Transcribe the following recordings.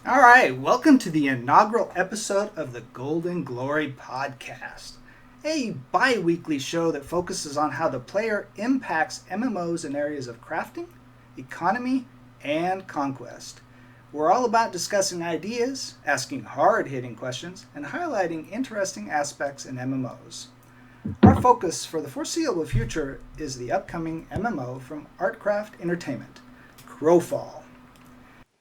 All right, welcome to the inaugural episode of the Golden Glory podcast, a bi weekly show that focuses on how the player impacts MMOs in areas of crafting, economy, and conquest. We're all about discussing ideas, asking hard hitting questions, and highlighting interesting aspects in MMOs. Our focus for the foreseeable future is the upcoming MMO from Artcraft Entertainment, Crowfall.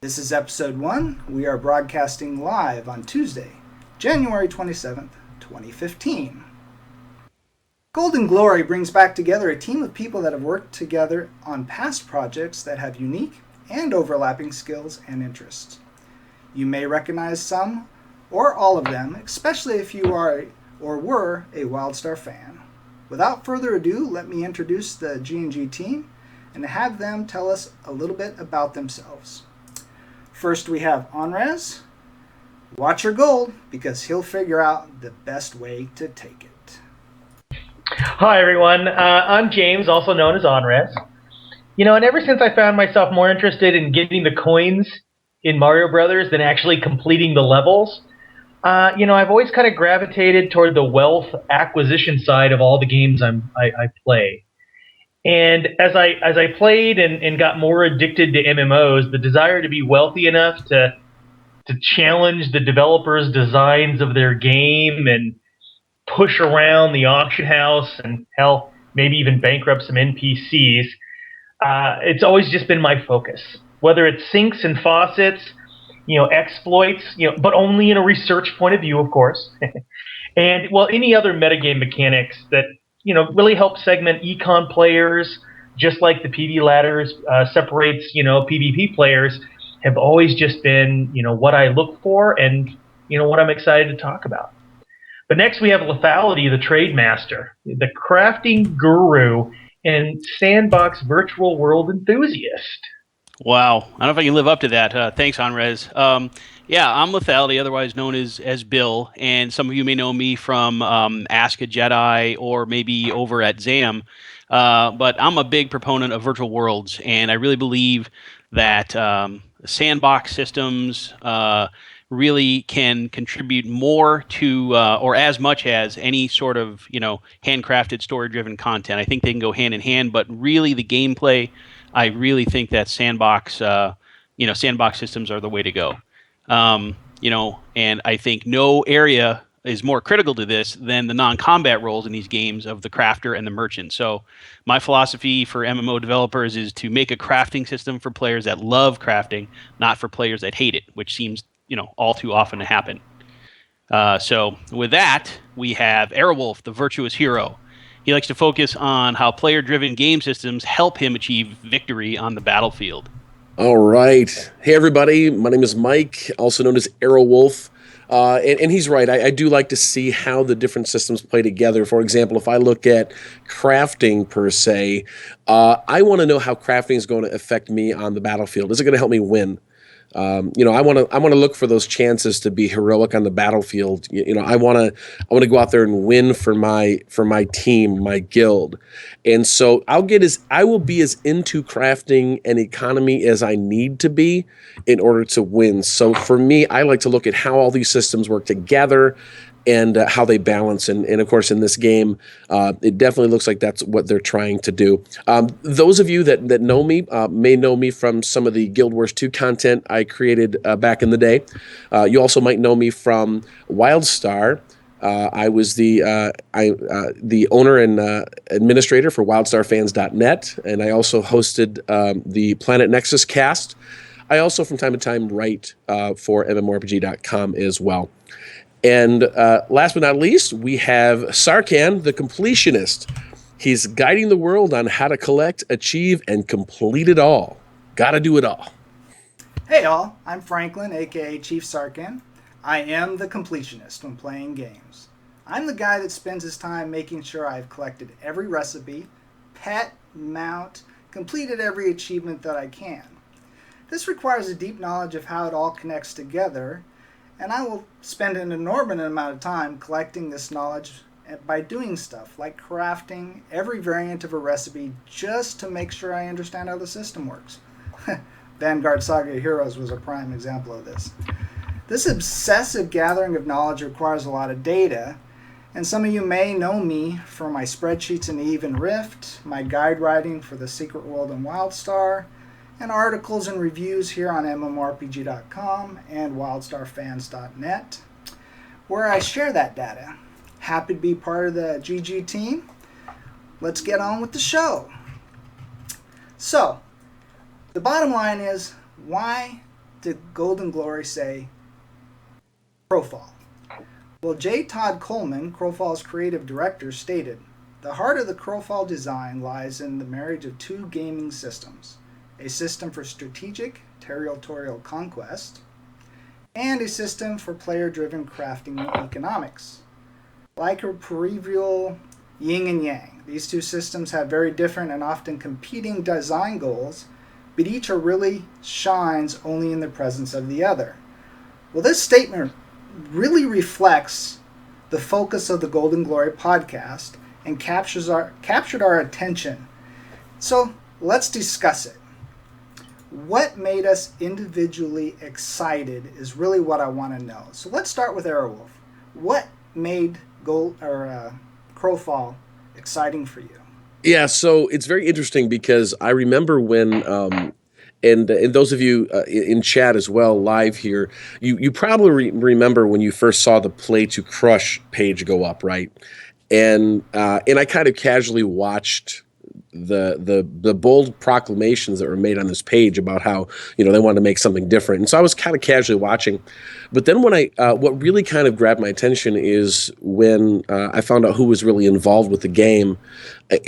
This is episode 1. We are broadcasting live on Tuesday, January 27th, 2015. Golden Glory brings back together a team of people that have worked together on past projects that have unique and overlapping skills and interests. You may recognize some or all of them, especially if you are or were a WildStar fan. Without further ado, let me introduce the G&G team and have them tell us a little bit about themselves. First, we have Onrez. Watch your gold, because he'll figure out the best way to take it. Hi, everyone. I'm James, also known as Onrez. And ever since I found myself more interested in getting the coins in Mario Brothers than actually completing the levels, I've always kind of gravitated toward the wealth acquisition side of all the games I play. And as I played and got more addicted to MMOs, the desire to be wealthy enough to challenge the developers' designs of their game and push around the auction house and hell, maybe even bankrupt some NPCs, it's always just been my focus. Whether it's sinks and faucets, exploits, but only in a research point of view, of course. And any other metagame mechanics that really help segment econ players, just like the PV ladders separates PvP players, have always just been what I look for and what I'm excited to talk about. But next we have Lethality, the trade master, the crafting guru, and sandbox virtual world enthusiast. Wow. I don't know if I can live up to that. Thanks, Onrez. Yeah, I'm Lethality, otherwise known as Bill, and some of you may know me from Ask a Jedi or maybe over at ZAM. But I'm a big proponent of virtual worlds, and I really believe that sandbox systems really can contribute more to or as much as any sort of handcrafted story-driven content. I think they can go hand in hand, but really the gameplay, I really think that sandbox systems are the way to go. And I think no area is more critical to this than the non-combat roles in these games of the crafter and the merchant. So my philosophy for MMO developers is to make a crafting system for players that love crafting, not for players that hate it, which seems all too often to happen. So with that, we have Airwolf, the virtuous hero. He likes to focus on how player-driven game systems help him achieve victory on the battlefield. All right. Hey, everybody. My name is Mike, also known as Airwolf. And he's right. I do like to see how the different systems play together. For example, if I look at crafting per se, I want to know how crafting is going to affect me on the battlefield. Is it going to help me win? I want to look for those chances to be heroic on the battlefield. I want to go out there and win for my team, my guild, and so I will be as into crafting and economy as I need to be in order to win. So for me, I like to look at how all these systems work together and how they balance. And of course, in this game, it definitely looks like that's what they're trying to do. Those of you that know me may know me from some of the Guild Wars 2 content I created back in the day. You also might know me from WildStar. I was the owner and administrator for WildStarFans.net, and I also hosted the Planet Nexus cast. I also, from time to time, write for MMORPG.com as well. And last but not least, we have Sarkan, the completionist. He's guiding the world on how to collect, achieve, and complete it all. Gotta do it all. Hey all, I'm Franklin, aka Chief Sarkan. I am the completionist when playing games. I'm the guy that spends his time making sure I've collected every recipe, pet, mount, completed every achievement that I can. This requires a deep knowledge of how it all connects together, and I will spend an inordinate amount of time collecting this knowledge by doing stuff like crafting every variant of a recipe just to make sure I understand how the system works. Vanguard Saga Heroes was a prime example of this. This obsessive gathering of knowledge requires a lot of data, and some of you may know me for my spreadsheets in Eve and Rift, my guide writing for the Secret World and WildStar, and articles and reviews here on mmorpg.com and wildstarfans.net, where I share that data. Happy to be part of the GG team. Let's get on with the show. So, the bottom line is, why did Golden Glory say Crowfall? Well, J. Todd Coleman, Crowfall's creative director, stated, "The heart of the Crowfall design lies in the marriage of two gaming systems, a system for strategic territorial conquest and a system for player-driven crafting and economics. Like a proverbial yin and yang, these two systems have very different and often competing design goals, but each really shines only in the presence of the other." Well, this statement really reflects the focus of the Golden Glory podcast and captured our attention. So let's discuss it. What made us individually excited is really what I want to know. So let's start with Airwolf. What made Crowfall exciting for you? Yeah, so it's very interesting because I remember when, and those of you in chat as well, live here, you probably remember when you first saw the Play to Crush page go up, right? And I kind of casually watched the bold proclamations that were made on this page about how, you know, they wanted to make something different. And so I was kind of casually watching. But then when what really kind of grabbed my attention is when I found out who was really involved with the game.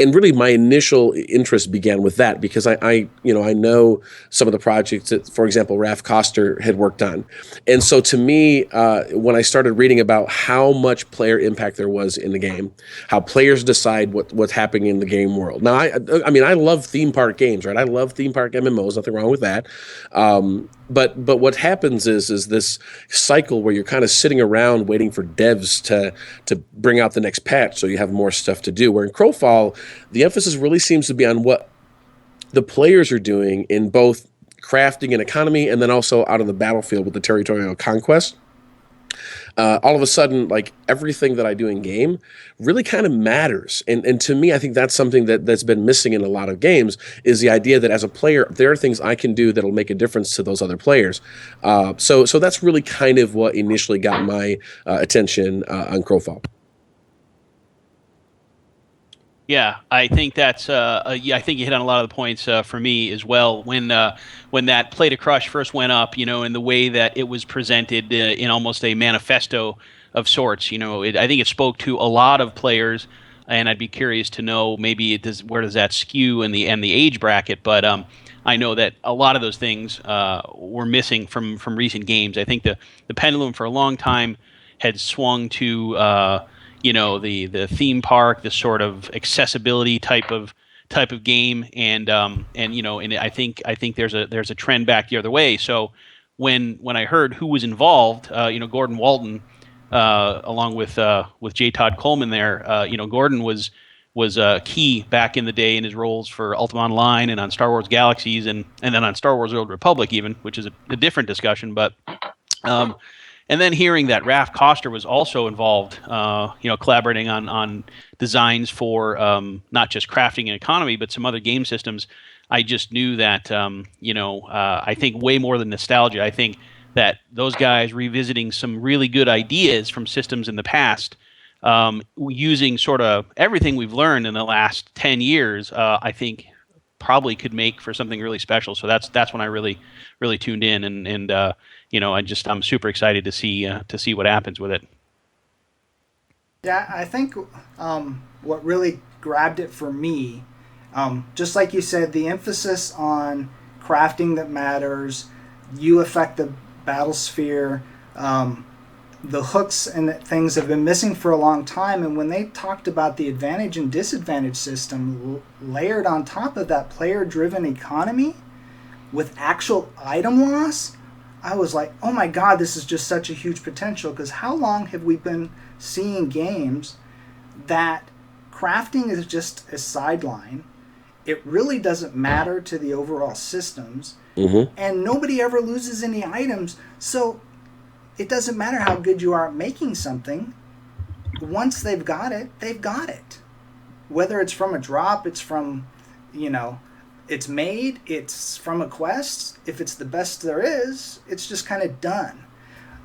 And really my initial interest began with that because I know some of the projects that, for example, Raph Koster had worked on. And so to me, when I started reading about how much player impact there was in the game, how players decide what's happening in the game world. Now, I mean, I love theme park games, right? I love theme park MMOs, nothing wrong with that. But what happens is this cycle where you're kind of sitting around waiting for devs to bring out the next patch so you have more stuff to do. Where in Crowfall, the emphasis really seems to be on what the players are doing in both crafting and economy, and then also out on the battlefield with the territorial conquest. All of a sudden, like everything that I do in game really kind of matters. And to me, I think that's something that's been missing in a lot of games is the idea that as a player, there are things I can do that'll make a difference to those other players. So that's really kind of what initially got my attention on Crowfall. Yeah, I think that's. I think you hit on a lot of the points for me as well. When that Play to Crush first went up, you know, in the way that it was presented in almost a manifesto of sorts, you know, I think it spoke to a lot of players, and I'd be curious to know maybe where does that skew in the age bracket, but I know that a lot of those things were missing from recent games. I think the pendulum for a long time had swung to. The theme park, the sort of accessibility type of game, and I think there's a trend back the other way. So when I heard who was involved, Gordon Walton, along with J. Todd Coleman there, Gordon was key back in the day in his roles for Ultima Online and on Star Wars Galaxies and then on Star Wars: The Old Republic even, which is a different discussion, but. And then hearing that Raph Koster was also involved, collaborating on designs for not just crafting and economy, but some other game systems, I just knew that, I think way more than nostalgia. I think that those guys revisiting some really good ideas from systems in the past, using sort of everything we've learned in the last 10 years, I think probably could make for something really special. So that's when I really tuned in and I'm super excited to see what happens with it. Yeah, I think what really grabbed it for me, just like you said, the emphasis on crafting that matters, you affect the battle sphere, the hooks and things have been missing for a long time. And when they talked about the advantage and disadvantage system layered on top of that player-driven economy with actual item loss, I was like, oh my God, this is just such a huge potential. Because how long have we been seeing games that crafting is just a sideline it really doesn't matter to the overall systems, Mm-hmm. and nobody ever loses any items. So it doesn't matter how good you are at making something. Once they've got it, they've got it. Whether it's from a drop, it's from, it's made, it's from a quest. If it's the best there is, it's just kind of done.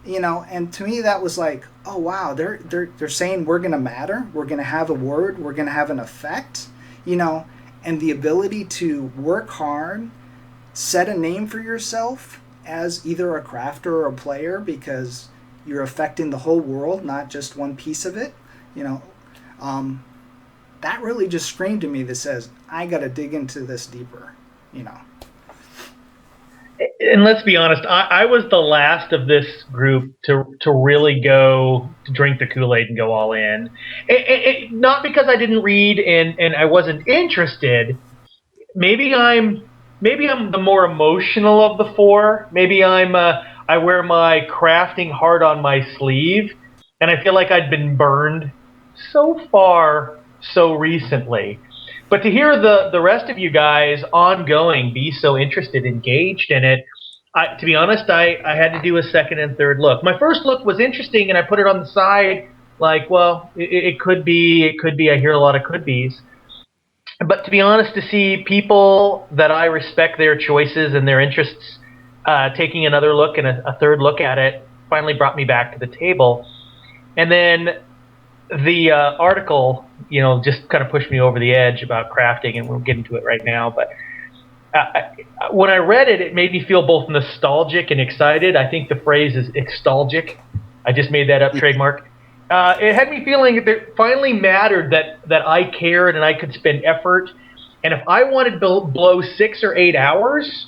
And to me that was like, oh wow, they're saying we're gonna matter, we're gonna have a word, we're gonna have an effect, and the ability to work hard, set a name for yourself as either a crafter or a player, because you're affecting the whole world, not just one piece of it. That really just screamed to me that says, I got to dig into this deeper. And let's be honest, I was the last of this group to really go to drink the Kool-Aid and go all in. Not because I didn't read and I wasn't interested. Maybe I'm the more emotional of the four. Maybe I wear my crafting heart on my sleeve, and I feel like I'd been burned so far so recently. But to hear the rest of you guys ongoing be so interested, engaged in it, to be honest, I had to do a second and third look. My first look was interesting, and I put it on the side, like, well, it could be. I hear a lot of could be's. But to be honest, to see people that I respect their choices and their interests taking another look and a third look at it finally brought me back to the table. And then the article, just kind of pushed me over the edge about crafting, and we'll get into it right now. But when I read it, it made me feel both nostalgic and excited. I think the phrase is extalgic. I just made that up, trademark. It had me feeling that it finally mattered that I cared and I could spend effort. And if I wanted to blow 6 or 8 hours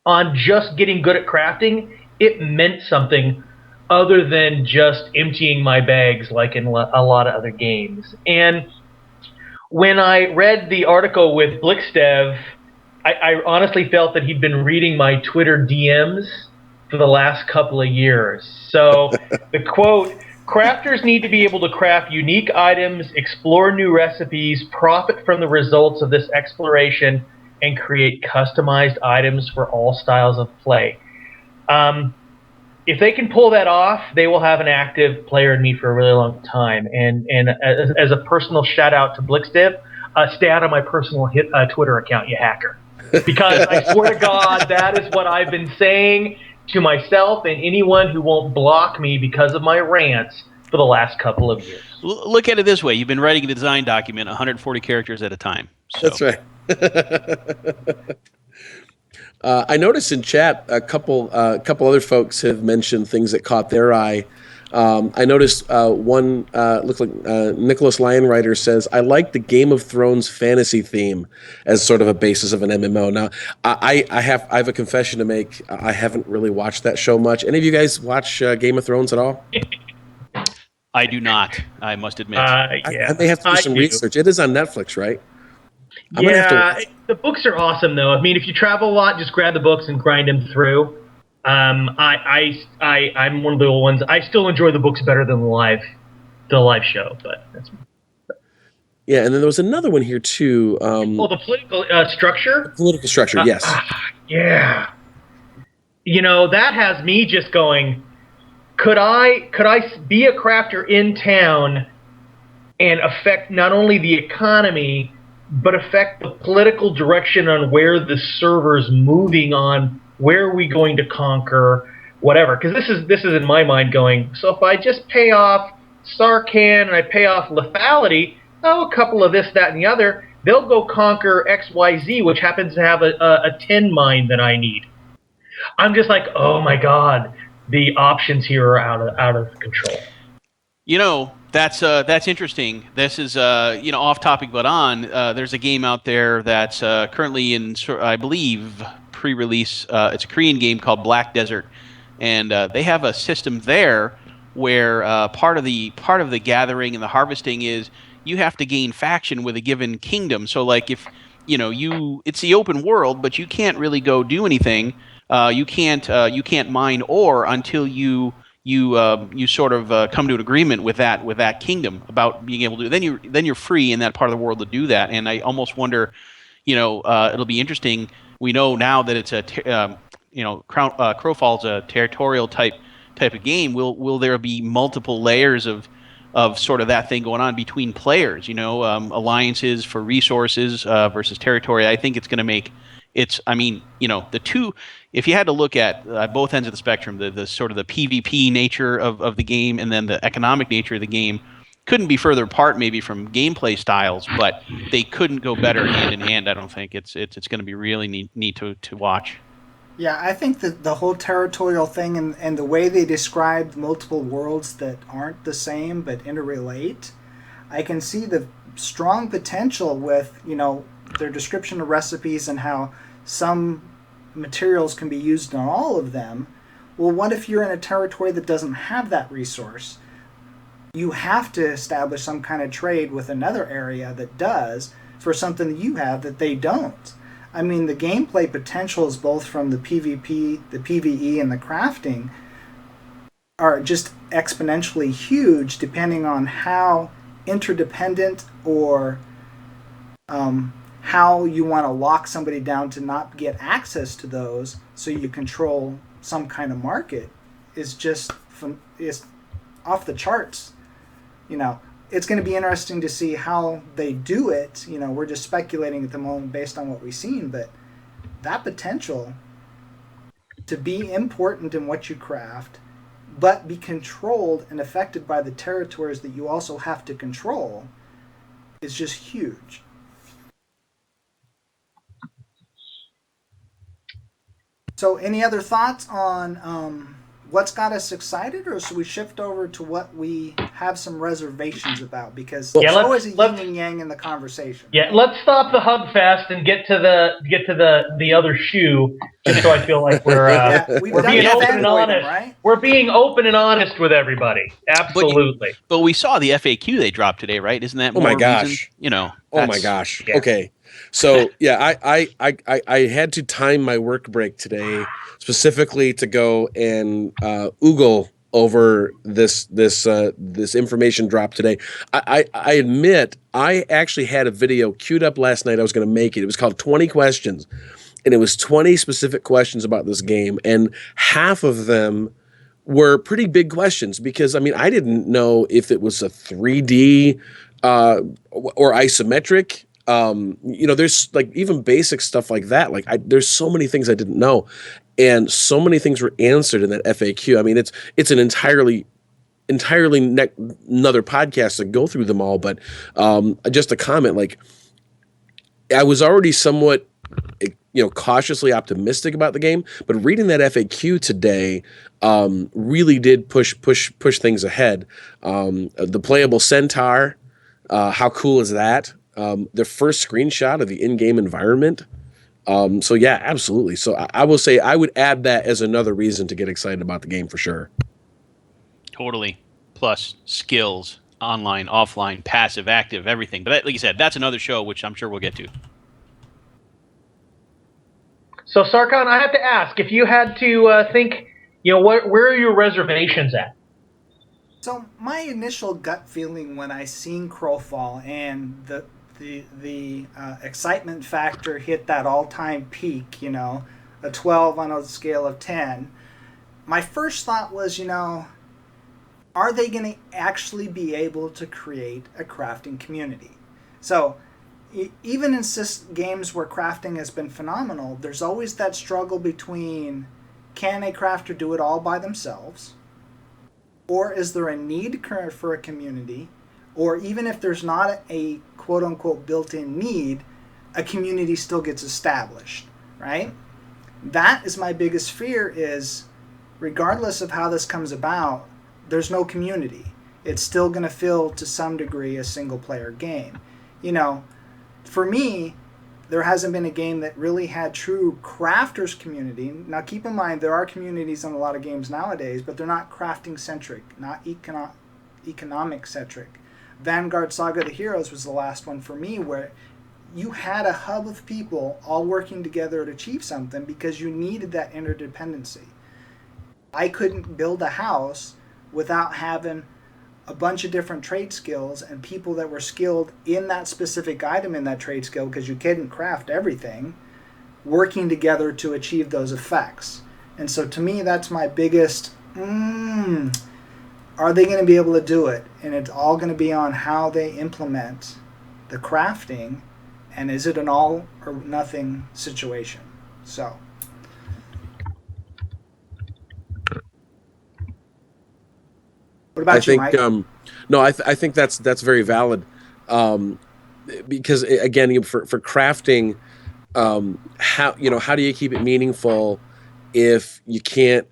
on just getting good at crafting, it meant something other than just emptying my bags like in a lot of other games. And when I read the article with Blixdev, I honestly felt that he'd been reading my Twitter DMs for the last couple of years. So the quote, crafters need to be able to craft unique items, explore new recipes, profit from the results of this exploration, and create customized items for all styles of play. If they can pull that off, they will have an active player in me for a really long time. And as a personal shout out to Blixdev, stay out of my personal Twitter account, you hacker. Because I swear to God, that is what I've been saying to myself and anyone who won't block me because of my rants for the last couple of years. Look at it this way. You've been writing a design document 140 characters at a time. So. That's right. I noticed in chat a couple other folks have mentioned things that caught their eye. I noticed one looked like Nicholas Lionwriter says, I like the Game of Thrones fantasy theme as sort of a basis of an MMO. Now, I have a confession to make. I haven't really watched that show much. Any of you guys watch Game of Thrones at all? I do not, I must admit. I may have to do some research. It is on Netflix, right? The books are awesome, though. I mean, if you travel a lot, just grab the books and grind them through. I'm one of the old ones. I still enjoy the books better than the live show, but that's me. Yeah, and then there was another one here too. The political structure. Political structure, yes. Yeah. That has me just going. Could I be a crafter in town and affect not only the economy, but affect the political direction on where the server's moving on? Where are we going to conquer? Whatever. Because this is in my mind going, so if I just pay off Sarkhan and I pay off lethality, a couple of this, that, and the other, they'll go conquer XYZ, which happens to have a 10 mine that I need. I'm just like, oh my God, the options here are out of control. That's interesting. This is off topic but on. There's a game out there that's currently in, I believe, pre-release. It's a Korean game called Black Desert, and they have a system there where part of the gathering and the harvesting is you have to gain faction with a given kingdom. So like if it's the open world, but you can't really go do anything. You can't mine ore until you you sort of come to an agreement with that kingdom about being able to. Then you're free in that part of the world to do that. And I almost wonder, it'll be interesting. We know now that it's Crowfall's a territorial type of game. Will there be multiple layers of sort of that thing going on between players? Alliances for resources versus territory. I think it's going to make it's. I mean, the two. If you had to look at both ends of the spectrum, the sort of the PvP nature of the game and then the economic nature of the game, couldn't be further apart maybe from gameplay styles, but they couldn't go better hand in hand. I don't think it's going to be really neat to watch. Yeah, I think that the whole territorial thing and the way they described multiple worlds that aren't the same but interrelate, I can see the strong potential with, their description of recipes and how some materials can be used on all of them. Well, what if you're in a territory that doesn't have that resource? You have to establish some kind of trade with another area that does for something that you have that they don't. I mean, the gameplay potentials both from the PvP, the PvE, and the crafting are just exponentially huge depending on how interdependent or how you want to lock somebody down to not get access to those so you control some kind of market is off the charts. It's going to be interesting to see how they do it. We're just speculating at the moment based on what we've seen, but that potential to be important in what you craft, but be controlled and affected by the territories that you also have to control is just huge. So any other thoughts on what's got us excited, or should we shift over to what we have some reservations about? Because there's always a yin and yang in the conversation. Yeah, let's stop the hub fest and get to the other shoe, just so I feel like we're being open and honest. Right? We're being open and honest with everybody. Absolutely. But we saw the FAQ they dropped today, right? Isn't that more my gosh. Reason? Oh my gosh. Yeah. Okay. So yeah, I had to time my work break today specifically to go and oogle over this information drop today. I admit I actually had a video queued up last night. I was going to make it. It was called 20 Questions, and it was 20 specific questions about this game, and half of them were pretty big questions because I didn't know if it was a 3D or isometric. There's like even basic stuff like that. There's so many things I didn't know, and so many things were answered in that FAQ. It's an entirely another podcast to go through them all. But just a comment, I was already somewhat cautiously optimistic about the game, but reading that FAQ today really did push things ahead. The playable centaur, how cool is that? Their first screenshot of the in-game environment. So yeah, absolutely. So I will say I would add that as another reason to get excited about the game for sure. Totally. Plus skills, online, offline, passive, active, everything. But like you said, that's another show, which I'm sure we'll get to. So Sarkhan, I have to ask, if you had to think, where are your reservations at? So my initial gut feeling when I seen Crowfall and the excitement factor hit that all-time peak, a 12 on a scale of 10, my first thought was, are they going to actually be able to create a crafting community? So even in games where crafting has been phenomenal, there's always that struggle between, can a crafter do it all by themselves? Or is there a need for a community? Or even if there's not a quote-unquote built-in need, a community still gets established, right? That is my biggest fear is, regardless of how this comes about, there's no community. It's still going to feel, to some degree, a single-player game. For me, there hasn't been a game that really had true crafters community. Now, keep in mind, there are communities on a lot of games nowadays, but they're not crafting-centric, not economic-centric. Vanguard Saga of the Heroes was the last one for me where you had a hub of people all working together to achieve something because you needed that interdependency. I couldn't build a house without having a bunch of different trade skills and people that were skilled in that specific item in that trade skill, because you couldn't craft everything, working together to achieve those effects. And so to me, that's my biggest, are they going to be able to do it? And it's all going to be on how they implement the crafting, and is it an all or nothing situation? So. What about you, Mike? No, I think that's very valid, because again, for crafting, how do you keep it meaningful if you can't,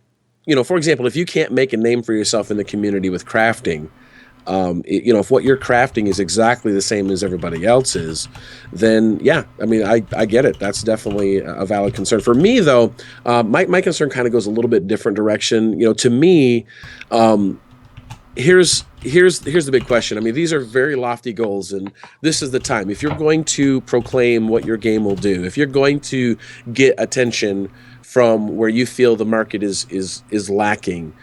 for example, if you can't make a name for yourself in the community with crafting, if what you're crafting is exactly the same as everybody else's, then yeah, I mean, I get it. That's definitely a valid concern. For me, though, my concern kind of goes a little bit different direction. To me, here's the big question. I mean, these are very lofty goals, and this is the time. If you're going to proclaim what your game will do, if you're going to get attention from where you feel the market is lacking,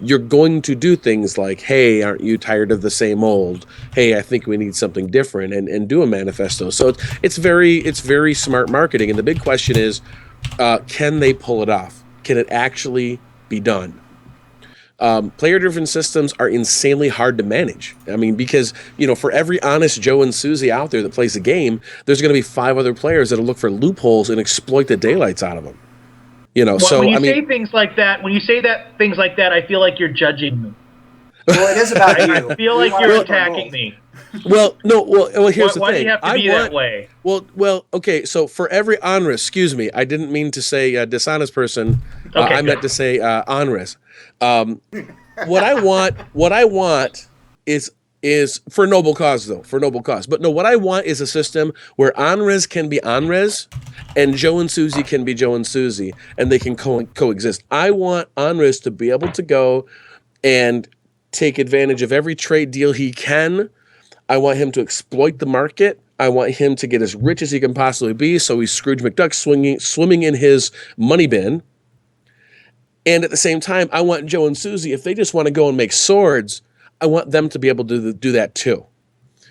you're going to do things like, hey, aren't you tired of the same old? Hey, I think we need something different, and do a manifesto. So it's very smart marketing, and the big question is, can they pull it off? Can it actually be done? Player-driven systems are insanely hard to manage. I mean, because, for every honest Joe and Susie out there that plays the game, there's going to be 5 other players that'll look for loopholes and exploit the daylights out of them. So when you I mean, say things like that, I feel like you're judging me. Well, it is about you. I feel like you're attacking me. Well, no. Well, here's the thing. Why do you have to be that way? Well, okay. So for every honest, excuse me, I didn't mean to say dishonest person. Okay, I meant to say honest. What I want is for noble cause, though. For noble cause. But no, what I want is a system where Onres can be Onres and Joe and Susie can be Joe and Susie, and they can coexist. I want Onres to be able to go and take advantage of every trade deal he can. I want him to exploit the market. I want him to get as rich as he can possibly be, so he's Scrooge McDuck swimming in his money bin. And at the same time, I want Joe and Susie, if they just want to go and make swords, I want them to be able to do that too.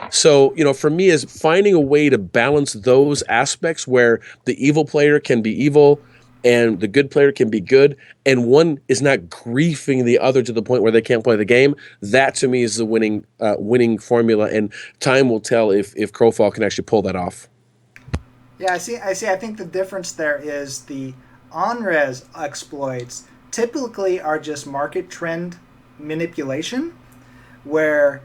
So, for me, is finding a way to balance those aspects where the evil player can be evil and the good player can be good, and one is not griefing the other to the point where they can't play the game. That, to me, is the winning formula, and time will tell if Crowfall can actually pull that off. Yeah, I see. I think the difference there is the on-res exploits typically are just market trend manipulation, where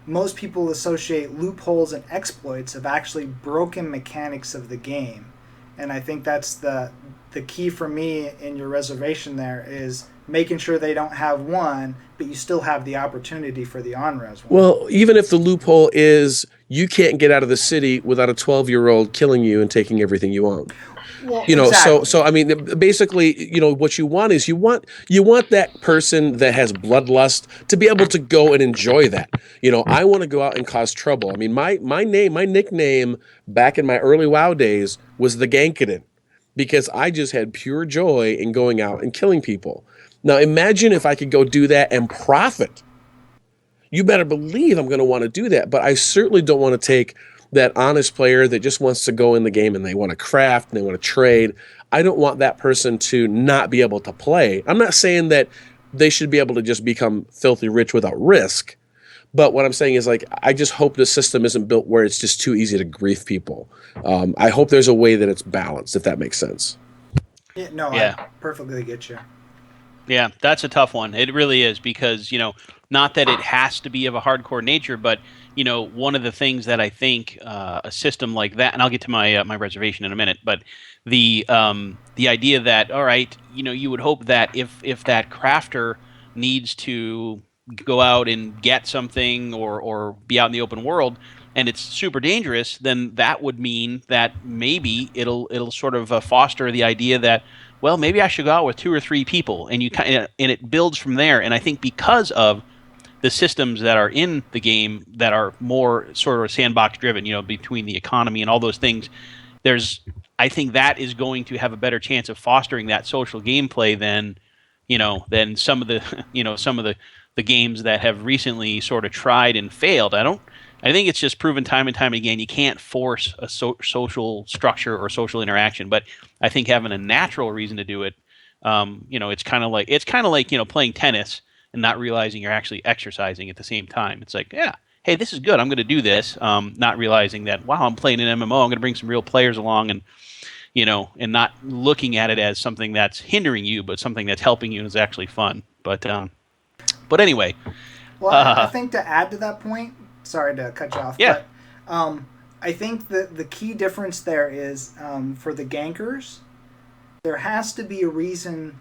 most people associate loopholes and exploits of actually broken mechanics of the game. And I think that's the key for me in your reservation there, is making sure they don't have one, but you still have the opportunity for the on-res one. Well, even if the loophole is you can't get out of the city without a 12-year-old killing you and taking everything you own. Well, exactly. So I mean, basically, what you want is you want that person that has bloodlust to be able to go and enjoy that. I want to go out and cause trouble. I mean, my nickname back in my early WoW days was the Gankadin, because I just had pure joy in going out and killing people. Now, imagine if I could go do that and profit. You better believe I'm going to want to do that, but I certainly don't want to take that honest player that just wants to go in the game and they want to craft and they want to trade. I don't want that person to not be able to play. I'm not saying that they should be able to just become filthy rich without risk. But what I'm saying is, I just hope the system isn't built where it's just too easy to grief people. I hope there's a way that it's balanced, if that makes sense. Yeah. I perfectly get you. Yeah, that's a tough one. It really is, because, not that it has to be of a hardcore nature, but, one of the things that I think a system like that, and I'll get to my my reservation in a minute, but the idea that, all right, you would hope that if that crafter needs to go out and get something or be out in the open world, and it's super dangerous, then that would mean that maybe it'll sort of foster the idea that, well, maybe I should go out with 2 or 3 people, and it builds from there. And I think because of the systems that are in the game that are more sort of sandbox driven, between the economy and all those things, I think that is going to have a better chance of fostering that social gameplay than than some of the some of the games that have recently sort of tried and failed. I think it's just proven time and time again you can't force a social structure or social interaction, but I think having a natural reason to do it, it's kind of like playing tennis and not realizing you're actually exercising at the same time. It's like, yeah, hey, this is good. I'm going to do this. Not realizing that, wow, I'm playing an MMO. I'm going to bring some real players along, and and not looking at it as something that's hindering you, but something that's helping you and is actually fun. But anyway, Well, I think to add to that point, sorry to cut you off, yeah, but I think that the key difference there is for the gankers, there has to be a reason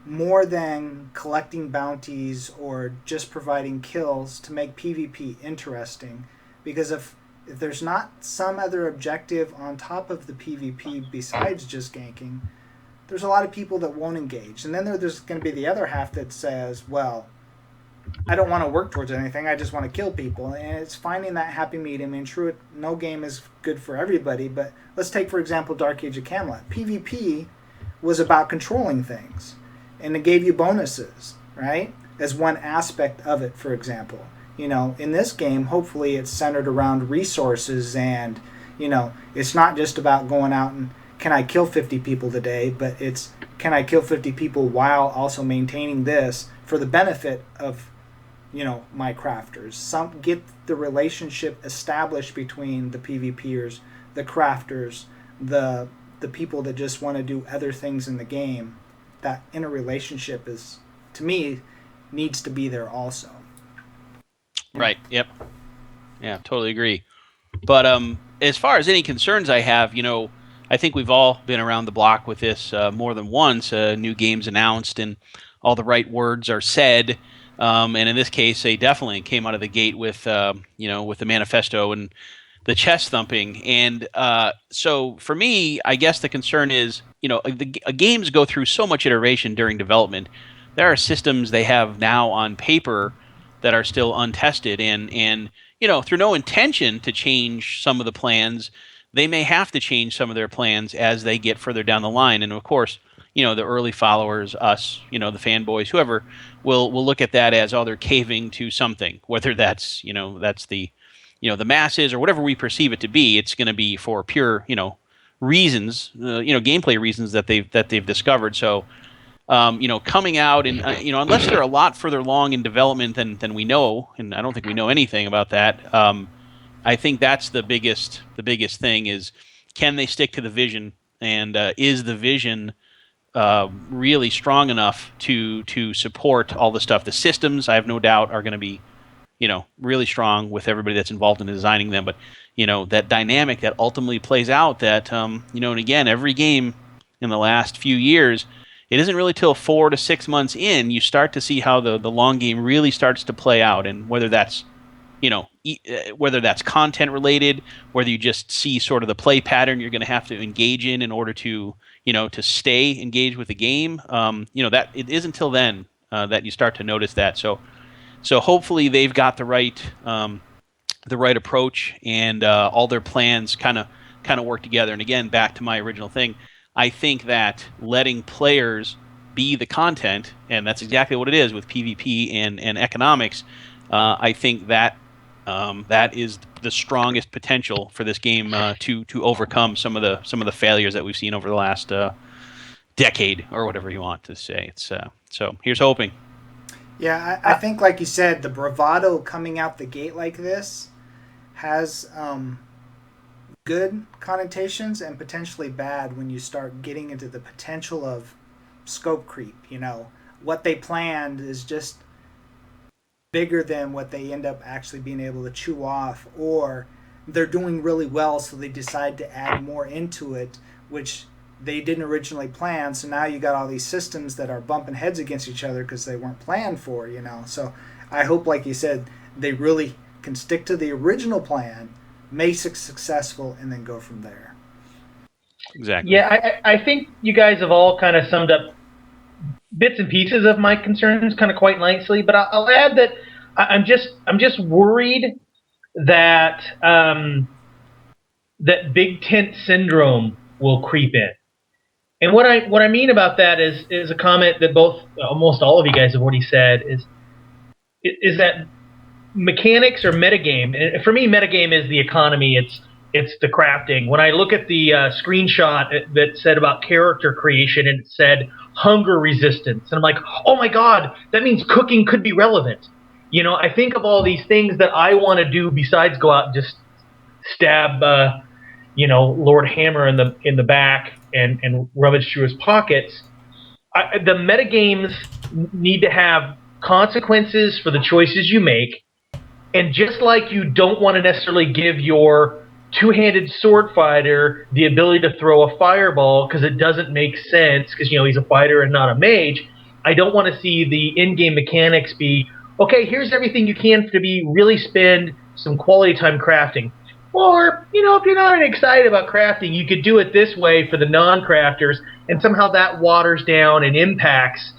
more than collecting bounties or just providing kills to make PvP interesting. Because if there's not some other objective on top of the PvP besides just ganking, there's a lot of people that won't engage. And then there's going to be the other half that says, well, I don't want to work towards anything. I just want to kill people. And it's finding that happy medium. And true, no game is good for everybody. But let's take, for example, Dark Age of Camelot. PvP was about controlling things. And it gave you bonuses, right? As one aspect of it, for example. In this game, hopefully it's centered around resources. And, it's not just about going out and can I kill 50 people today, but it's can I kill 50 people while also maintaining this for the benefit of my crafters. Get the relationship established between the PvPers, the crafters, the people that just want to do other things in the game. That interrelationship is, to me, needs to be there also. Right. Yep. Yeah, totally agree. But as far as any concerns I have, I think we've all been around the block with this more than once. New games announced and all the right words are said. And in this case, they definitely came out of the gate with, with the manifesto and the chest thumping. And so for me, I guess the concern is, games go through so much iteration during development. There are systems they have now on paper that are still untested. And through no intention to change some of the plans, they may have to change some of their plans as they get further down the line. And of course, the early followers, us, the fanboys, whoever, will look at that as, oh, they're caving to something, whether that's, that's the, the masses or whatever we perceive it to be. It's going to be for pure, reasons, gameplay reasons that they've discovered. So, coming out and, unless they're a lot further along in development than we know, and I don't think we know anything about that, I think that's the biggest thing is, can they stick to the vision, and is the vision really strong enough to support all the stuff? The systems, I have no doubt, are going to be, really strong with everybody that's involved in designing them. But, that dynamic that ultimately plays out that, and again, every game in the last few years, it isn't really till 4 to 6 months in you start to see how the long game really starts to play out, and whether that's whether that's content related, whether you just see sort of the play pattern you're going to have to engage in order to to stay engaged with the game. That it is until then that you start to notice that. So hopefully they've got the right approach, and all their plans kind of work together. And again, back to my original thing, I think that letting players be the content, and that's exactly what it is with PvP and economics. I think that that is the strongest potential for this game to overcome some of the failures that we've seen over the last decade, or whatever you want to say. It's so here's hoping. Yeah, I think, like you said, the bravado coming out the gate like this has good connotations and potentially bad when you start getting into the potential of scope creep. What they planned is just bigger than what they end up actually being able to chew off, or they're doing really well, so they decide to add more into it, which they didn't originally plan. So now you got all these systems that are bumping heads against each other because they weren't planned for. So I hope, like you said, they really can stick to the original plan, make it successful, and then go from there. Exactly. Yeah, I think you guys have all kind of summed up bits and pieces of my concerns kind of quite nicely, but I'll add that I'm just worried that that big tent syndrome will creep in. And what I mean about that is a comment that almost all of you guys have already said is that mechanics or metagame. And for me, metagame is the economy. It's the crafting. When I look at the screenshot that said about character creation and it said hunger resistance, and I'm like, oh my god, that means cooking could be relevant. I think of all these things that I want to do besides go out and just stab, Lord Hammer in the back and rummage through his pockets. The metagames need to have consequences for the choices you make. And just like you don't want to necessarily give your two-handed sword fighter the ability to throw a fireball because it doesn't make sense because he's a fighter and not a mage, I don't want to see the in-game mechanics be, okay, here's everything you can to be really spend some quality time crafting. Or, if you're not excited about crafting, you could do it this way for the non-crafters, and somehow that waters down and impacts,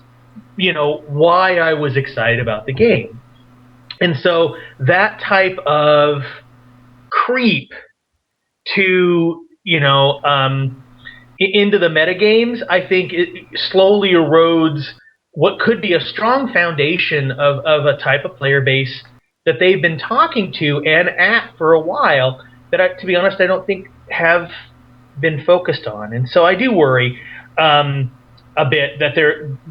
why I was excited about the game. And so that type of creep to, into the metagames, I think it slowly erodes what could be a strong foundation of a type of player base that they've been talking to and at for a while that, to be honest, I don't think have been focused on. And so I do worry a bit that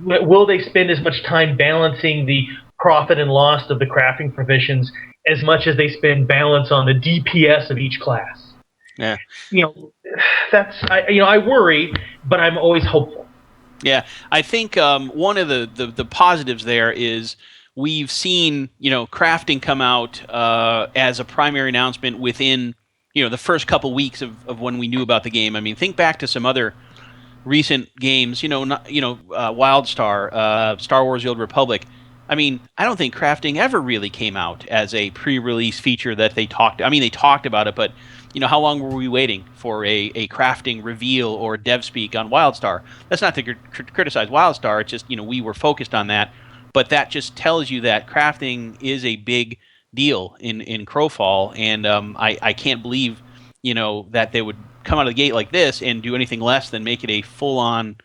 will they spend as much time balancing the profit and loss of the crafting provisions as much as they spend balance on the DPS of each class. Yeah. I worry, but I'm always hopeful. Yeah, I think one of the positives there is we've seen crafting come out as a primary announcement within the first couple weeks of when we knew about the game. I mean, think back to some other recent games, WildStar, Star Wars: The Old Republic. I mean, I don't think crafting ever really came out as a pre-release feature that they talked. I mean, they talked about it, but how long were we waiting for a crafting reveal or dev speak on WildStar? That's not to criticize WildStar. It's just we were focused on that, but that just tells you that crafting is a big deal in Crowfall, and I can't believe that they would come out of the gate like this and do anything less than make it a full-on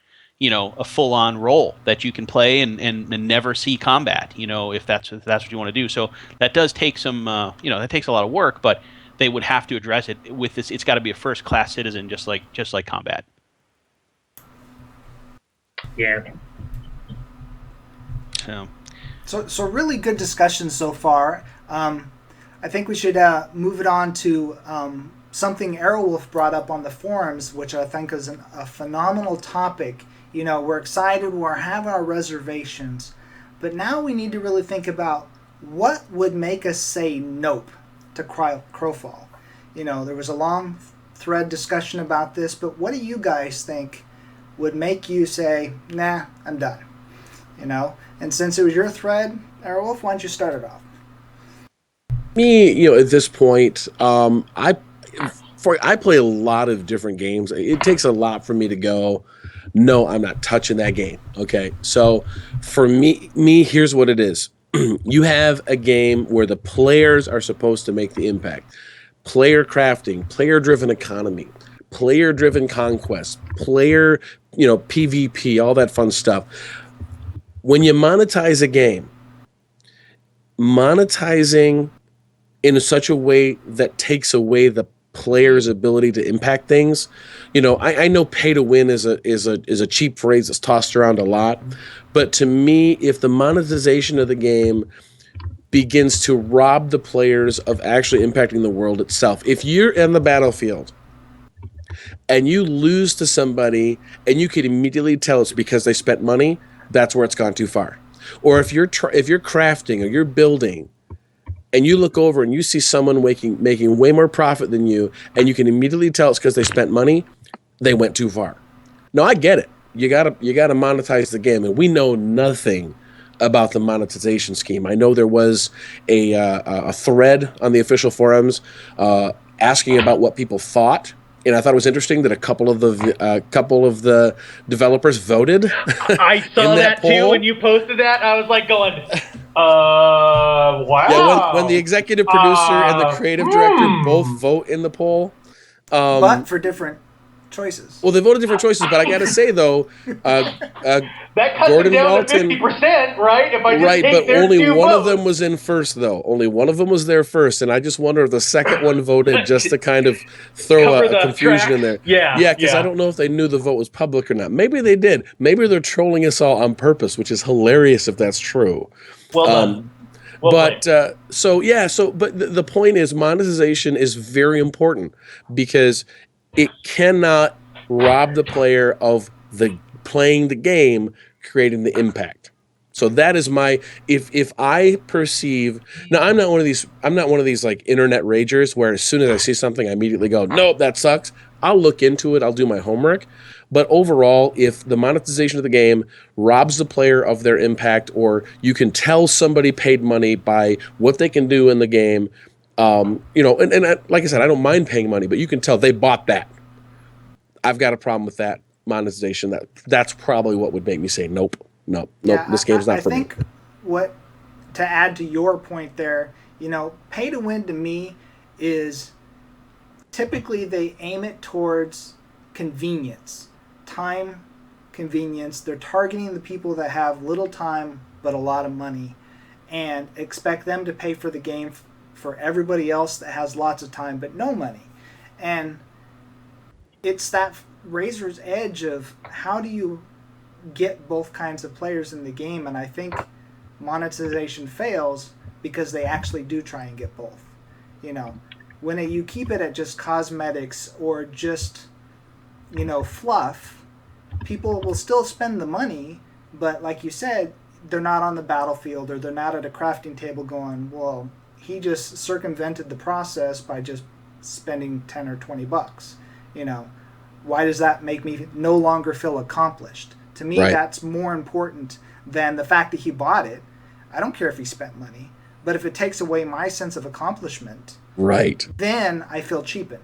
role that you can play and never see combat, if that's what you want to do. So that does take some, that takes a lot of work, but they would have to address it with this. It's got to be a first-class citizen, just like combat. Yeah. So really good discussion so far. I think we should move it on to something Airwolf brought up on the forums, which I think is a phenomenal topic. We're excited, we're having our reservations, but now we need to really think about what would make us say nope to Crowfall. There was a long thread discussion about this, but what do you guys think would make you say, nah, I'm done? And since it was your thread, Airwolf, why don't you start it off? Me, at this point, I play a lot of different games. It takes a lot for me to go, no, I'm not touching that game. Okay, so for me, here's what it is. You have a game where the players are supposed to make the impact. Player crafting, player-driven economy, player-driven conquest, player, PvP, all that fun stuff. When you monetize a game, monetizing in such a way that takes away the player's ability to impact things. I know pay to win is a cheap phrase that's tossed around a lot, but to me, if the monetization of the game begins to rob the players of actually impacting the world itself, if you're in the battlefield and you lose to somebody and you can immediately tell it's because they spent money, that's where it's gone too far. Or if you're crafting or you're building, and you look over and you see someone making way more profit than you, and you can immediately tell it's because they spent money, they went too far. No, I get it. You gotta monetize the game, and we know nothing about the monetization scheme. I know there was a thread on the official forums asking about what people thought, and I thought it was interesting that a couple of the developers voted. I saw that too when you posted that. I was like going, wow. Yeah, when the executive producer and the creative director both vote in the poll. But for different choices. Well, they voted different choices, but I got to say though, That cuts Gordon it down Walton, to 50%, right? If I just right, take but their only two one of votes. them was in first, though. Only one of them was there first, and I just wonder if the second one voted just to kind of throw Cover a the confusion in tracks. there. Yeah, Because I don't know if they knew the vote was public or not. Maybe they did. Maybe they're trolling us all on purpose, which is hilarious if that's true. Well done. Well But played. but the point is, monetization is very important because it cannot rob the player of the playing the game, creating the impact. So that is my if I perceive now I'm not one of these like internet ragers where as soon as I see something I immediately go, nope, that sucks. I'll look into it, I'll do my homework. But overall, if the monetization of the game robs the player of their impact, or you can tell somebody paid money by what they can do in the game, like I said, I don't mind paying money, but you can tell they bought that. I've got a problem with that monetization. That's probably what would make me say nope. Yeah, This game's not I for me. think what to add to your point there, pay to win to me is typically they aim it towards convenience, time, convenience. They're targeting the people that have little time but a lot of money, and expect them to pay for the game for everybody else that has lots of time but no money. And it's that razor's edge of how do you get both kinds of players in the game, and I think monetization fails because they actually do try and get both. When you keep it at just cosmetics or just fluff, people will still spend the money, but like you said, they're not on the battlefield or they're not at a crafting table going, well, he just circumvented the process by just spending 10 or 20 bucks. Why does that make me no longer feel accomplished? To me, Right. That's more important than the fact that he bought it. I don't care if he spent money, but if it takes away my sense of accomplishment, Right. then I feel cheapened.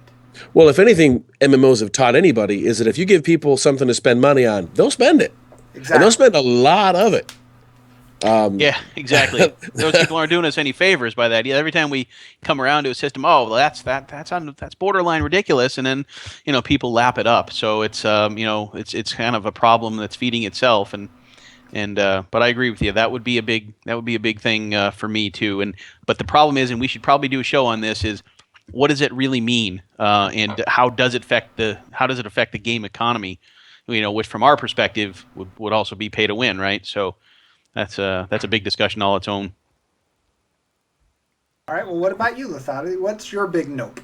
Well, if anything, MMOs have taught anybody is that if you give people something to spend money on, they'll spend it. Exactly. And they'll spend a lot of it. Yeah, exactly. Those people aren't doing us any favors by that. Yeah, every time we come around to a system, oh, well, that's borderline ridiculous, and then people lap it up. So it's it's kind of a problem that's feeding itself. And but I agree with you. That would be a big thing for me too. But the problem is, and we should probably do a show on this, is what does it really mean, and how does it affect the game economy? Which from our perspective would also be pay to win, right? So. That's a big discussion all its own. All right, well, what about you, Lethati? What's your big nope?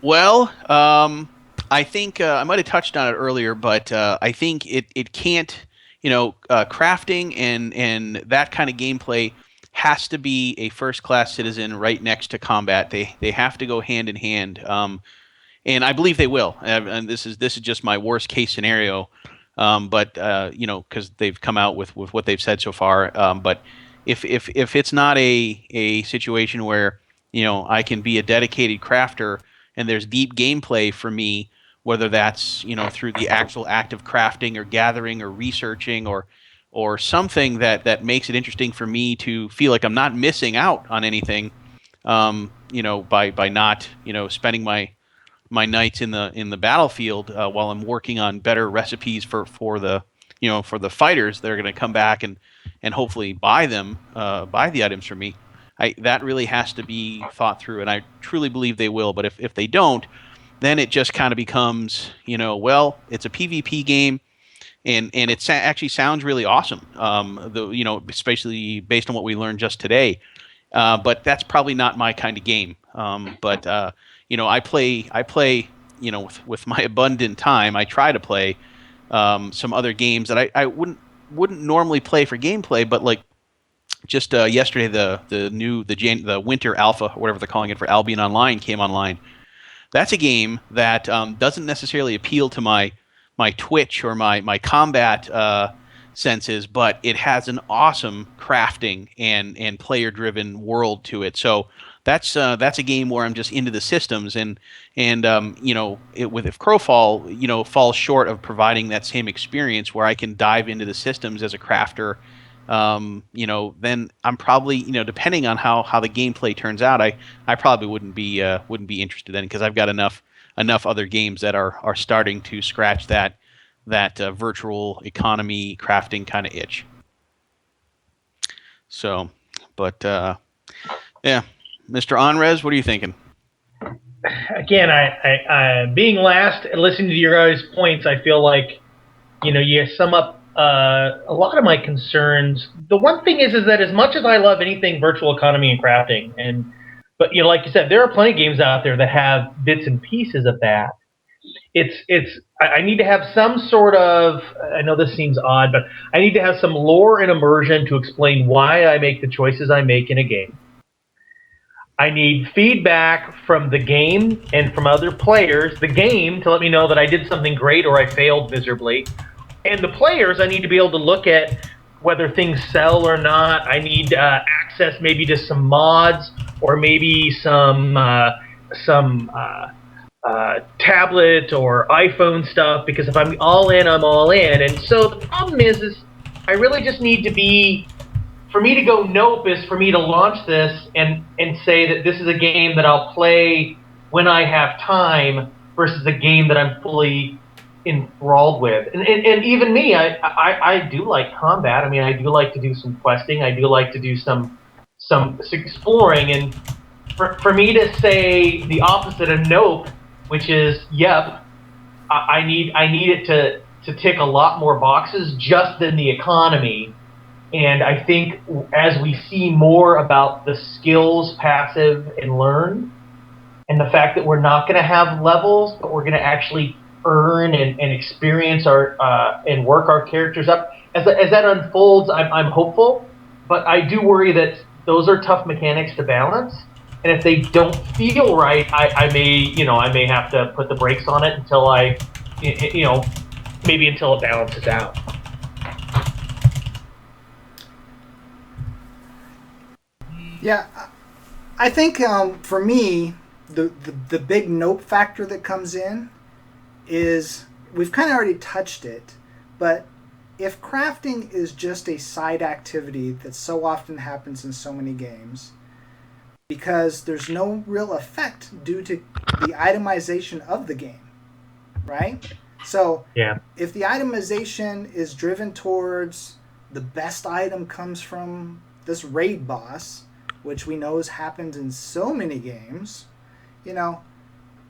Well, I think I might have touched on it earlier, but I think it can't, crafting and that kind of gameplay has to be a first class citizen right next to combat. They have to go hand in hand, and I believe they will. And this is just my worst case scenario. But because they've come out with what they've said so far. But if it's not a situation where I can be a dedicated crafter and there's deep gameplay for me, whether that's through the actual act of crafting or gathering or researching or something that makes it interesting for me to feel like I'm not missing out on anything, by not spending my nights in the battlefield while I'm working on better recipes for the fighters that are going to come back and hopefully buy the items from me. That really has to be thought through, and I truly believe they will. But if they don't, then it just kind of becomes it's a PvP game, and it actually sounds really awesome. Especially based on what we learned just today. But that's probably not my kind of game. I play, with my abundant time, I try to play some other games that I wouldn't normally play for gameplay, but like just yesterday, the winter alpha, or whatever they're calling it, for Albion Online came online. That's a game that doesn't necessarily appeal to my Twitch or my combat senses, but it has an awesome crafting and player driven world to it. So that's a game where I'm just into the systems, and if Crowfall falls short of providing that same experience where I can dive into the systems as a crafter, then I'm probably depending on how the gameplay turns out, I probably wouldn't be interested in, because I've got enough enough other games that are starting to scratch that virtual economy crafting kind of itch. So, but yeah, Mr. Onres, what are you thinking? Again, I being last and listening to your guys' points, I feel like you sum up a lot of my concerns. The one thing is that as much as I love anything virtual economy and crafting, but like you said, there are plenty of games out there that have bits and pieces of that. I need to have some sort of, I know this seems odd, but I need to have some lore and immersion to explain why I make the choices I make in a game. I need feedback from the game and from other players, the game to let me know that I did something great or I failed miserably. And the players, I need to be able to look at whether things sell or not. I need access maybe to some mods or maybe some tablet or iPhone stuff, because if I'm all in, I'm all in. And so the problem is I really just need to be, for me to go nope is for me to launch this and say that this is a game that I'll play when I have time versus a game that I'm fully enthralled with. And even me, I do like combat. I mean, I do like to do some questing. I do like to do some exploring. And for me to say the opposite of nope, which is yep, I need it to tick a lot more boxes just than the economy. And I think as we see more about the skills, passive, and learn, and the fact that we're not going to have levels, but we're going to actually earn and experience our and work our characters up, as that unfolds, I'm hopeful. But I do worry that those are tough mechanics to balance. And if they don't feel right, I may have to put the brakes on it until maybe until it balances out. Yeah, I think for me, the big nope factor that comes in is, we've kind of already touched it, but if crafting is just a side activity that so often happens in so many games, because there's no real effect due to the itemization of the game, right? So yeah, if the itemization is driven towards the best item comes from this raid boss, which we know has happened in so many games,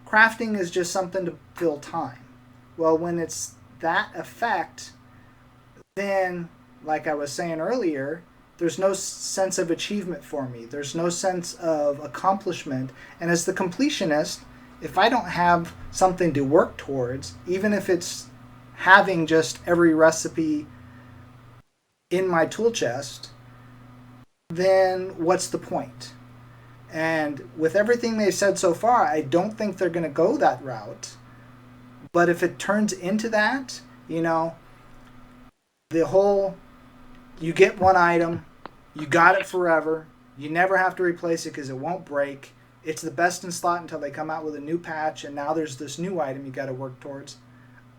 crafting is just something to fill time. Well, when it's that effect, then, like I was saying earlier, there's no sense of achievement for me. There's no sense of accomplishment. And as the completionist, if I don't have something to work towards, even if it's having just every recipe in my tool chest, then what's the point? And with everything they've said so far, I don't think they're going to go that route. But if it turns into that, the whole, you get one item, you got it forever, you never have to replace it because it won't break, it's the best in slot until they come out with a new patch, and now there's this new item you got to work towards.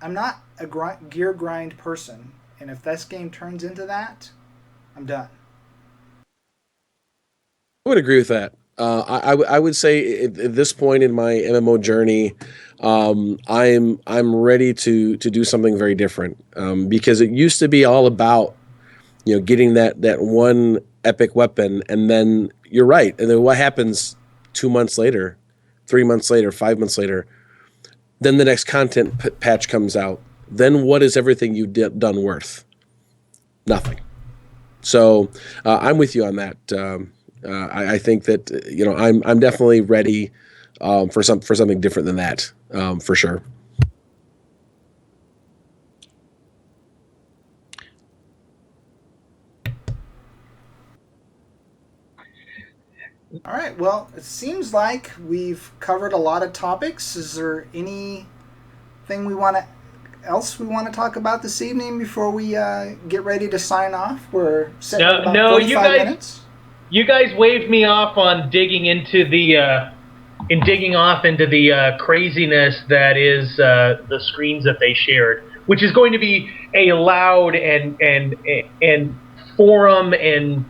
I'm not a gear grind person, and if this game turns into that, I'm done. I would agree with that. I would say at this point in my MMO journey, I'm ready to do something very different, because it used to be all about getting that one epic weapon, and then you're right, and then what happens 2 months later, 3 months later, 5 months later? Then the next content patch comes out. Then what is everything you've done worth? Nothing. So I'm with you on that. I think that I'm definitely ready for something different than that, for sure. All right, well, it seems like we've covered a lot of topics. Is there anything else we want to talk about this evening before we get ready to sign off? We're sitting at about 45 minutes. You guys waved me off on digging off into the craziness that is the screens that they shared, which is going to be a loud and forum and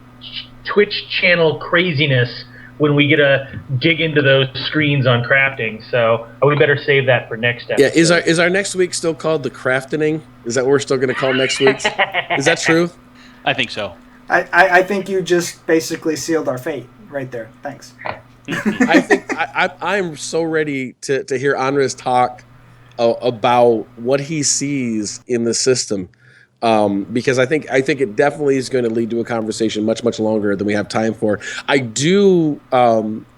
Twitch channel craziness when we get to dig into those screens on crafting. So we better save that for next episode. Yeah, is our next week still called the crafting? Is that what we're still going to call next week's? Is that true? I think so. I think you just basically sealed our fate right there. Thanks. I think I'm so ready to hear Andres talk about what he sees in the system, because I think it definitely is going to lead to a conversation much longer than we have time for. I do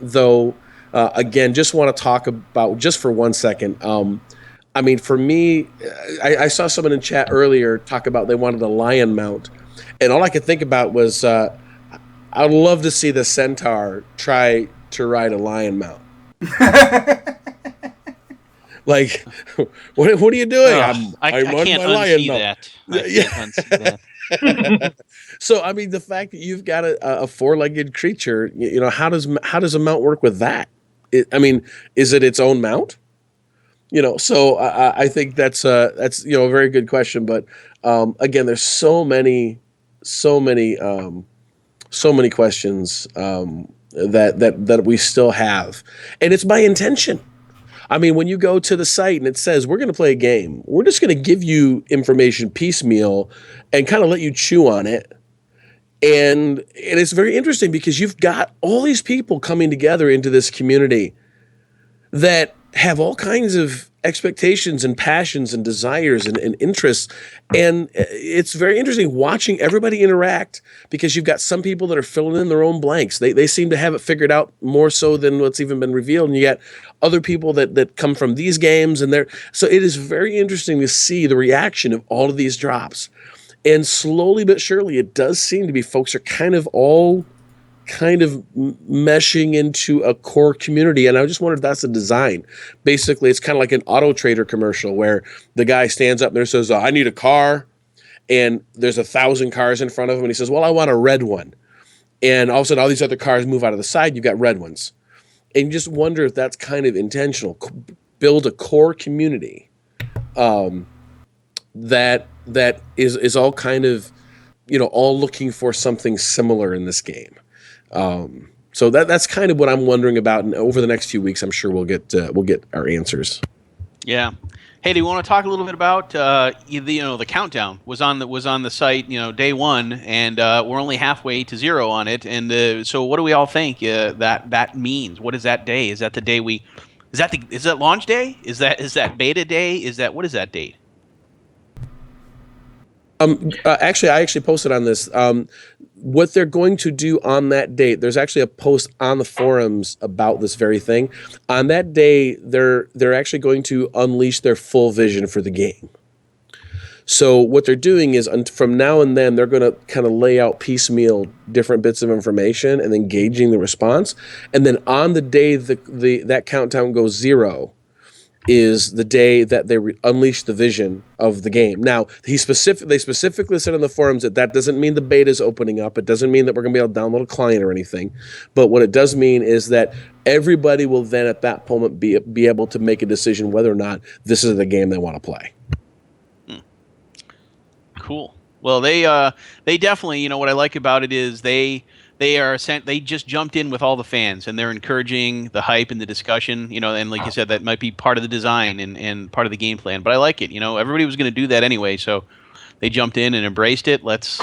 though again just want to talk about just for 1 second. I mean, for me, I saw someone in chat earlier talk about they wanted a lion mount, and all I could think about was I'd love to see the centaur try to ride a lion mount. Like, what are you doing? I can't unsee that. I can't unsee that. So, I mean, the fact that you've got a four-legged creature, you know, how does a mount work with that? I mean, is it its own mount? You know, so I think that's a very good question. But again, there's so many questions that we still have, and it's by intention. I mean, when you go to the site and it says we're going to play a game, we're just going to give you information piecemeal and kind of let you chew on it. And it's very interesting because you've got all these people coming together into this community that have all kinds of expectations and passions and desires and interests. And it's very interesting watching everybody interact because you've got some people that are filling in their own blanks. They seem to have it figured out more so than what's even been revealed. And you got other people that come from these games so it is very interesting to see the reaction of all of these drops. And slowly but surely, it does seem to be folks are kind of meshing into a core community. And I just wonder if that's the design. Basically, it's kind of like an Auto Trader commercial where the guy stands up there and says, I need a car. And there's 1,000 cars in front of him. And he says, well, I want a red one. And all of a sudden, all these other cars move out of the side. You've got red ones. And you just wonder if that's kind of intentional. Build a core community that is all kind of, all looking for something similar in this game. So that's kind of what I'm wondering about, and over the next few weeks, I'm sure we'll get our answers. Yeah. Hey, do you want to talk a little bit about the countdown was on the site, day one, and we're only halfway to 0 on it, and so what do we all think that means? What is that day? Is that the day is that launch day? Is that beta day? What is that date? Actually, I posted on this. What they're going to do on that date, there's actually a post on the forums about this very thing. On that day, they're actually going to unleash their full vision for the game. So what they're doing is from now and then, they're going to kind of lay out piecemeal different bits of information and then gauging the response. And then on the day that countdown goes 0, is the day that they unleash the vision of the game. Now, they specifically said on the forums that doesn't mean the beta is opening up. It doesn't mean that we're going to be able to download a client or anything. But what it does mean is that everybody will then at that moment be able to make a decision whether or not this is the game they want to play. Cool. Well, they definitely, what I like about it is they just jumped in with all the fans, and they're encouraging the hype and the discussion, and like you said, that might be part of the design and part of the game plan, but I like it. Everybody was going to do that anyway, so they jumped in and embraced it. Let's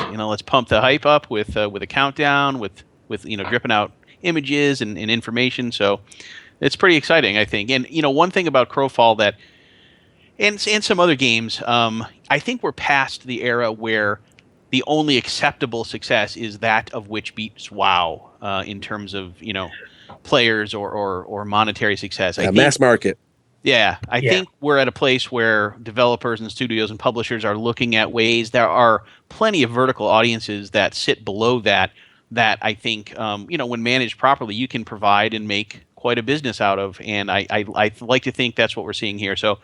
pump the hype up with a countdown, with dripping out images and information. So it's pretty exciting, I think. And one thing about Crowfall that and some other games, I think we're past the era where the only acceptable success is that of which beats WoW in terms of players or monetary success. Mass market. Yeah, I think we're at a place where developers and studios and publishers are looking at ways. There are plenty of vertical audiences that sit below that I think when managed properly, you can provide and make quite a business out of. And I like to think that's what we're seeing here. So.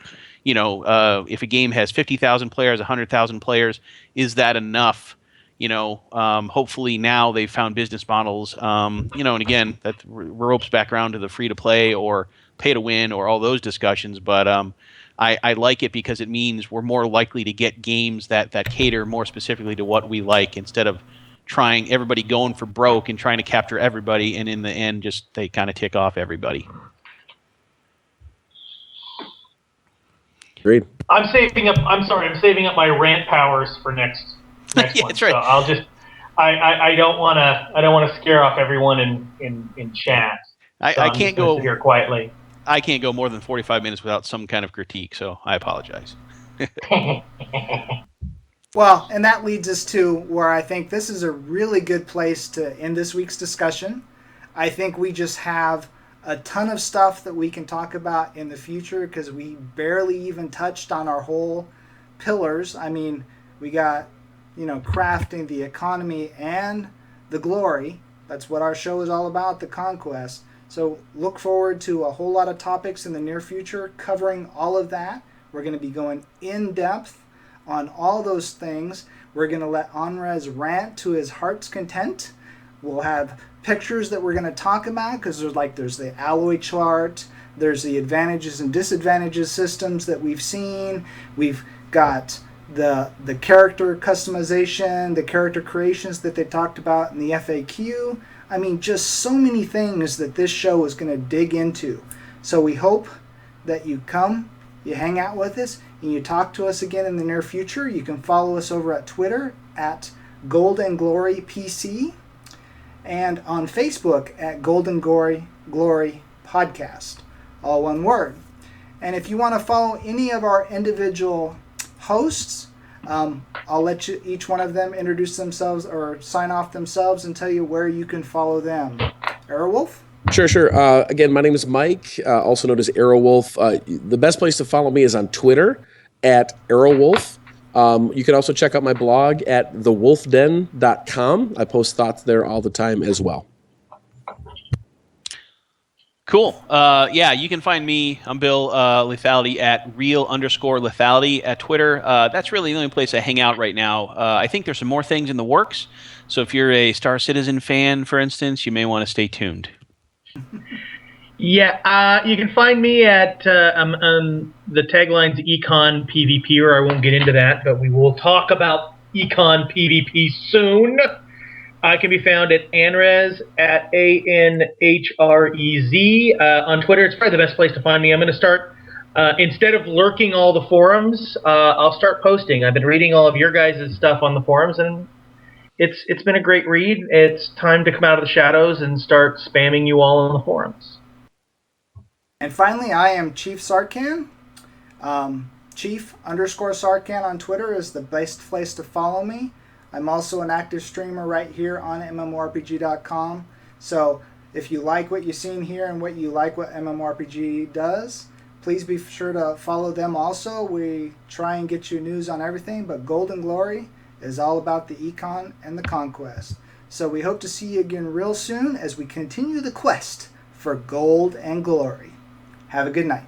If a game has 50,000 players, 100,000 players, is that enough? Hopefully now they've found business models, and again, that ropes back around to the free to play or pay to win or all those discussions. But I like it because it means we're more likely to get games that cater more specifically to what we like instead of trying everybody going for broke and trying to capture everybody, and in the end, just they kind of tick off everybody. Agreed. I'm saving up my rant powers for next Yeah, one. that's right. So I'll just I don't wanna scare off everyone in chat. So I I'm can't just gonna go sit here quietly. I can't go more than 45 minutes without some kind of critique, so I apologize. Well, and that leads us to where I think this is a really good place to end this week's discussion. I think we just have a ton of stuff that we can talk about in the future because we barely even touched on our whole pillars. I mean, we got, crafting, the economy, and the glory. That's what our show is all about, the conquest. So look forward to a whole lot of topics in the near future covering all of that. We're going to be going in depth on all those things. We're going to let Anres rant to his heart's content. We'll have pictures that we're going to talk about because there's the alloy chart, there's the advantages and disadvantages systems that we've seen. We've got the character customization, the character creations that they talked about in the FAQ. I mean, just so many things that this show is going to dig into. So we hope that you come, you hang out with us, and you talk to us again in the near future. You can follow us over at Twitter at Golden Glory PC and on Facebook at Golden Glory Podcast, all one word. And if you want to follow any of our individual hosts, I'll let each one of them introduce themselves or sign off themselves and tell you where you can follow them. Airwolf? Sure. Again, my name is Mike, also known as Arrowwolf. The best place to follow me is on Twitter at Arrowwolf. You can also check out my blog at thewolfden.com. I post thoughts there all the time as well. Cool. Yeah, you can find me. I'm Bill Lethality at real_lethality at Twitter. That's really the only place I hang out right now. I think there's some more things in the works. So if you're a Star Citizen fan, for instance, you may want to stay tuned. Yeah, you can find me at the tagline's Econ PvP, or I won't get into that, but we will talk about Econ PvP soon. I can be found at Anrez at ANHREZ. On Twitter, it's probably the best place to find me. I'm going to start, instead of lurking all the forums, I'll start posting. I've been reading all of your guys' stuff on the forums, and it's been a great read. It's time to come out of the shadows and start spamming you all on the forums. And finally, I am Chief Sarkhan. Chief_Sarkhan on Twitter is the best place to follow me. I'm also an active streamer right here on MMORPG.com. So if you like what you've seen here and what you like what MMORPG does, please be sure to follow them also. We try and get you news on everything, but Golden Glory is all about the econ and the conquest. So we hope to see you again real soon as we continue the quest for gold and glory. Have a good night.